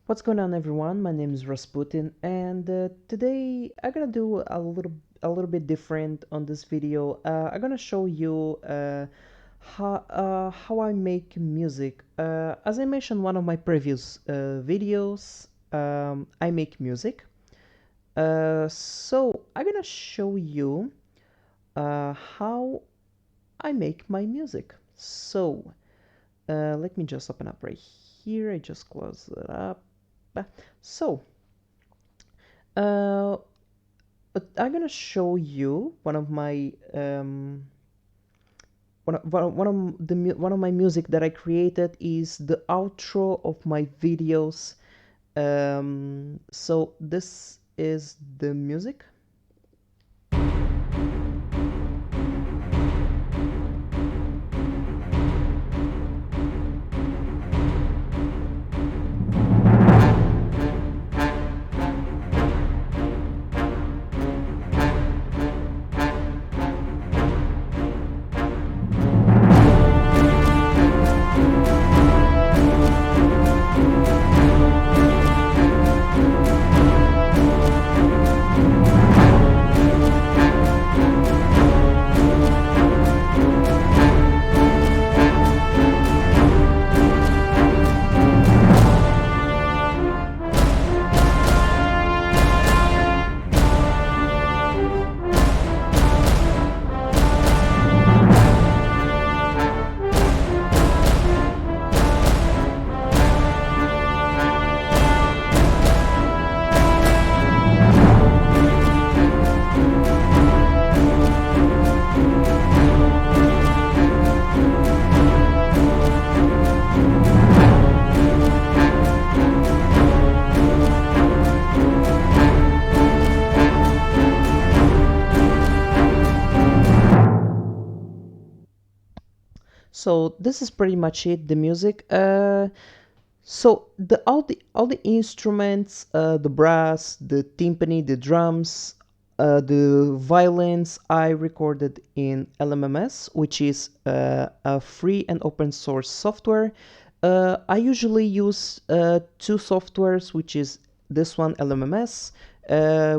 What's going on, everyone? My name is Rasputin, and today I'm gonna do a little bit different on this video. I'm gonna show you how I make music. As I mentioned in one of my previous videos, I make music. So I'm gonna show you how I make my music. So let me just open up right here. I just close it up. So, uh, I'm gonna show you one of my music that I created is the outro of my videos. So this is the music. So this is pretty much it, the music. So all the instruments, the brass, the timpani, the drums, the violins, I recorded in LMMS, which is a free and open source software. I usually use two softwares, which is this one, LMMS,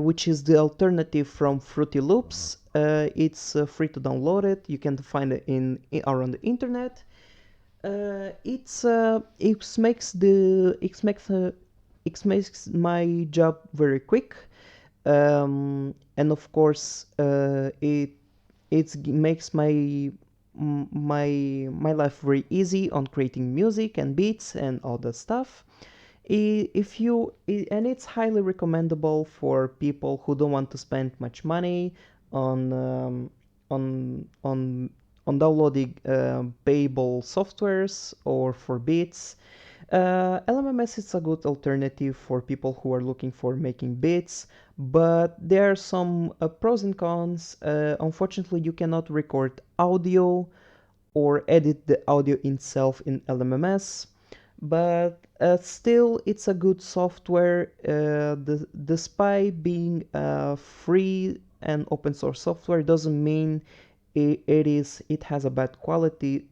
which is the alternative from Fruity Loops. It's free to download it. You can find it around the internet. It makes my job very quick, and of course, it makes my life very easy on creating music and beats and all that stuff. And it's highly recommendable for people who don't want to spend much money on on downloading payable softwares or for beats. LMMS is a good alternative for people who are looking for making beats, but there are some pros and cons. Unfortunately, you cannot record audio or edit the audio itself in LMMS, but still it's a good software. Despite being free and open source software doesn't mean it has a bad quality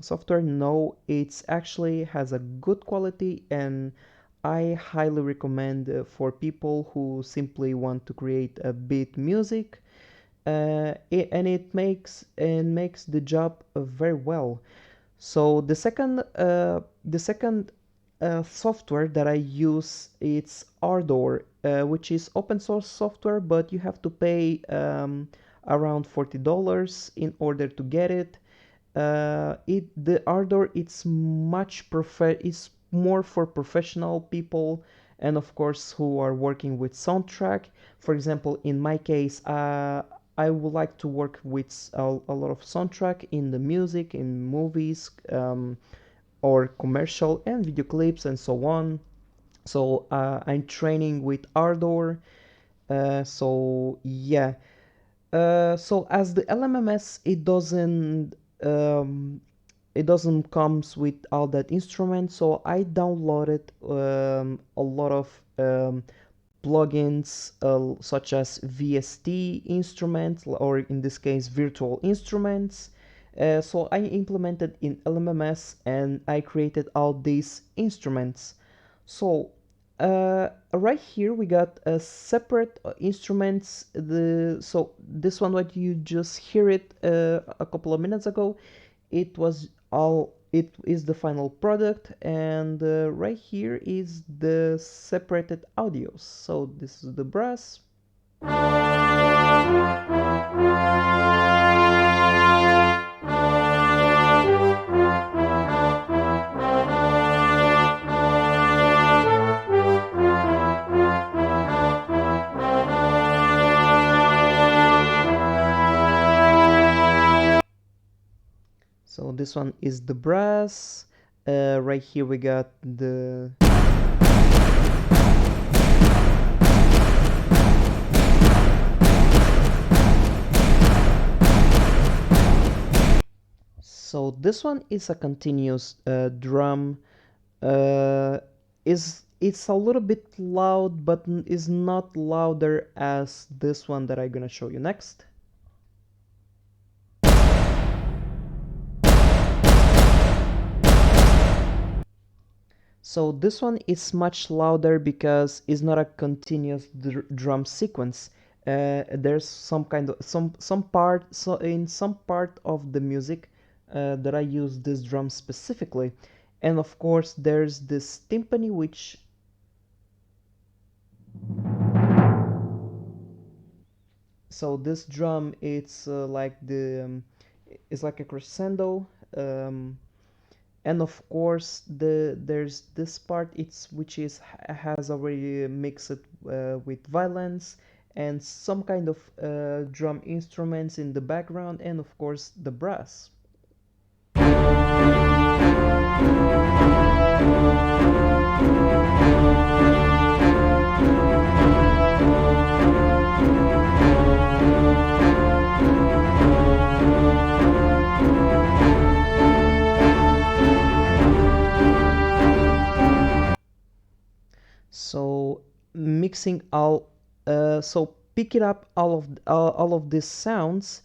software. No, it's actually has a good quality, and I highly recommend for people who simply want to create a beat music. And it makes the job very well. So the second software that I use, it's Ardor, which is open source software, but you have to pay around $40 in order to get it. The Ardor, it's more for professional people, and of course who are working with soundtrack. For example, in my case, I would like to work with a lot of soundtrack in the music, in movies, or commercial and video clips and so on. So I'm training with Ardor. So yeah. So as the LMMS, it doesn't comes with all that instrument. So I downloaded a lot of plugins such as VST instruments, or in this case virtual instruments. So I implemented in LMMS and I created all these instruments. So Right here we got separate instruments. So this one, what you just hear it a couple of minutes ago, it is the final product, and right here is the separated audios. So this is the brass. So this one is the brass. Right here we got the so this one is a continuous drum. Is It's a little bit loud, but is not louder as this one that I'm gonna show you next. So this one is much louder because it's not a continuous drum sequence. There's some kind of some part, so in some part of the music that I use this drum specifically, and of course there's this timpani, which so this drum it's like it's like a crescendo. And of course there's this part it's which is has already mixed with violence and some kind of drum instruments in the background, and of course the brass. So mixing so picking up all of these sounds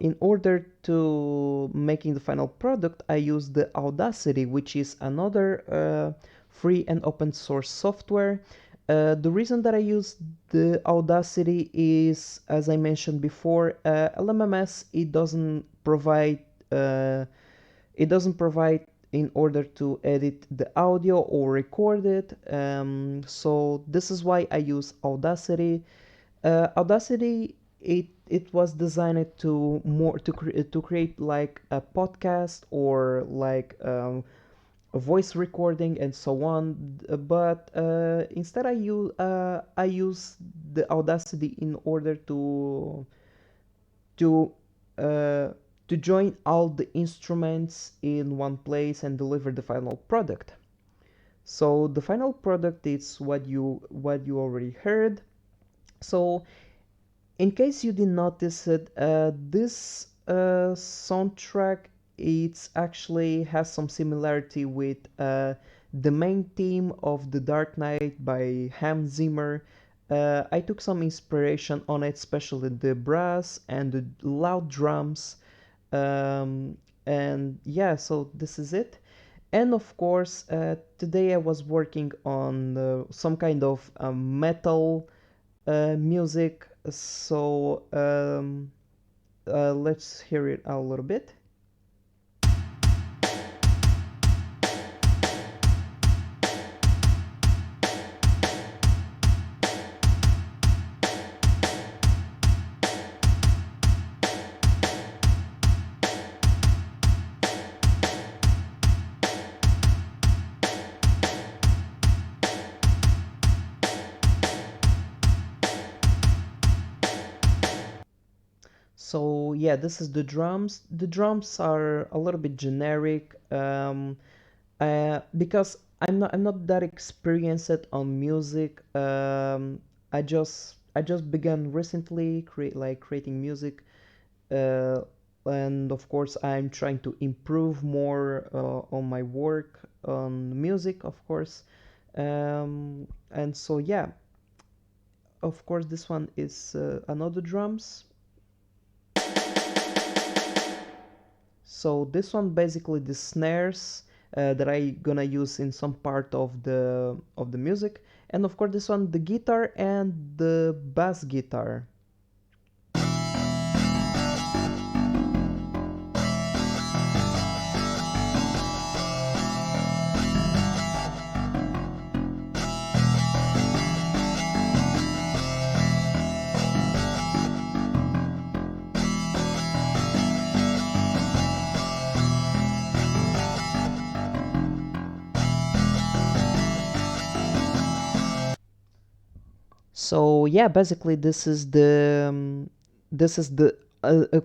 in order to making the final product, I use the Audacity, which is another free and open source software. The reason that I use the Audacity is, as I mentioned before, LMMS uh, it doesn't provide in order to edit the audio or record it. So this is why I use Audacity. Audacity it was designed to to create like a podcast or like a voice recording and so on. But instead I use the Audacity in order to uh, to join all the instruments in one place and deliver the final product. So the final product is what you already heard. So in case you didn't notice it, this soundtrack it's actually has some similarity with the main theme of The Dark Knight by Hans Zimmer. I took some inspiration on it, especially the brass and the loud drums. Um, and yeah, so this is it. And of course, today I was working on some kind of metal music. So let's hear it a little bit. So yeah, this is the drums. The drums are a little bit generic because I'm not that experienced on music. I just began recently creating music, uh, and of course I'm trying to improve more on my work on music, of course. And so yeah, of course this one is another drums. So this one basically the snares. that I gonna use in some part of the music. And of course this one, the guitar and the bass guitar. So yeah, basically this is the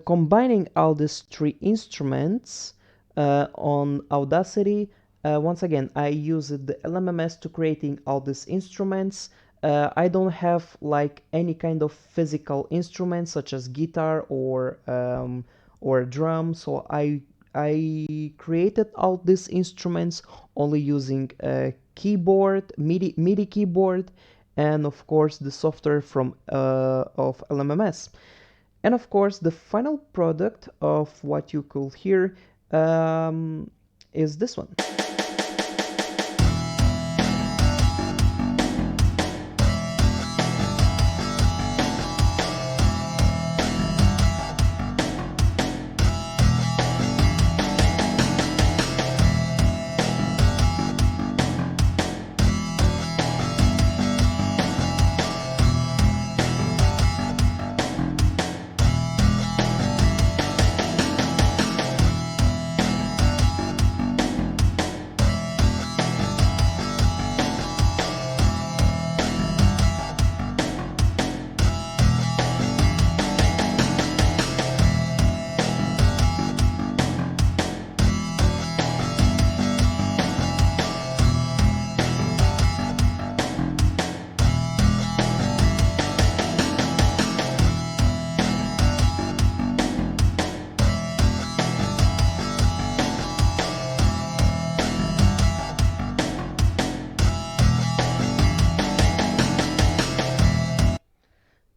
combining all these three instruments on Audacity. Once again, I used the LMMS to creating all these instruments. I don't have like any kind of physical instruments such as guitar or drum, so I created all these instruments only using a keyboard, MIDI keyboard, and of course the software from of LMMS. And of course the final product of what you could hear is this one.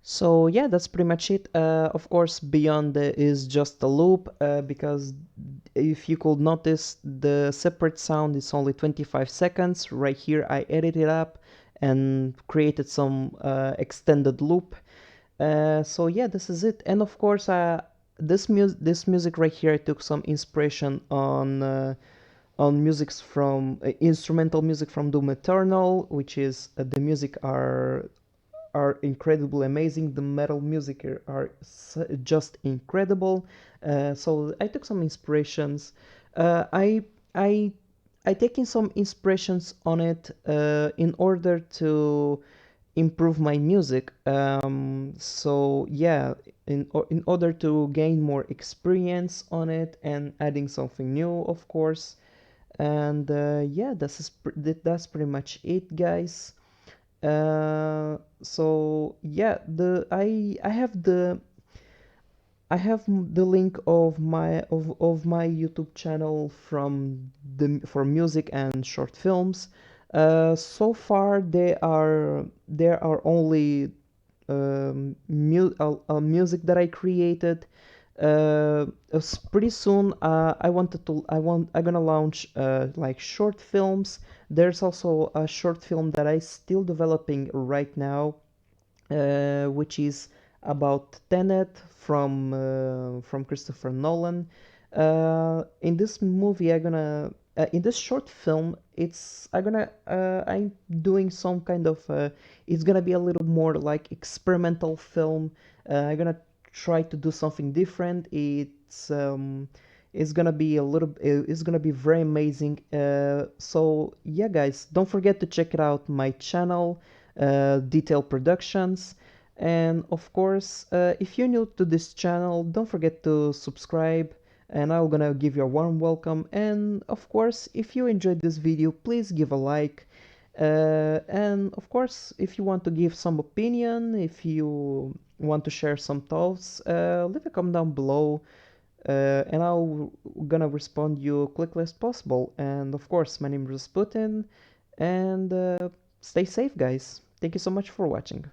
So yeah, that's pretty much it. Of course, beyond is just a loop because if you could notice, the separate sound is only 25 seconds. Right here, I edited up and created some extended loop. So yeah, this is it. And of course, this music right here, I took some inspiration on musics from instrumental music from Doom Eternal, which is the music are incredibly amazing. The metal music are just incredible. So I took some inspirations. Uh, I I I taken some inspirations on it in order to improve my music. So yeah, in order to gain more experience on it and adding something new, of course. And yeah, that's pretty much it, guys. So yeah, the I have the link of my YouTube channel from the for music and short films. So far there are only music that I created. Pretty soon I'm gonna launch like short films. There's also a short film that I still developing right now, which is about Tenet from Christopher Nolan. In this movie, in this short film, I'm doing some kind of it's gonna be a little more like experimental film. I'm gonna try to do something different. It's gonna be it's gonna be very amazing. So yeah, guys, don't forget to check it out my channel, Dtail Productions. And of course, if you're new to this channel, don't forget to subscribe, and I'm gonna give you a warm welcome. And of course, if you enjoyed this video, please give a like. And of course, if you want to give some opinion, if you want to share some thoughts, leave a comment down below, and I'll gonna respond you quickly as possible. And of course, my name is Putin, and stay safe, guys. Thank you so much for watching.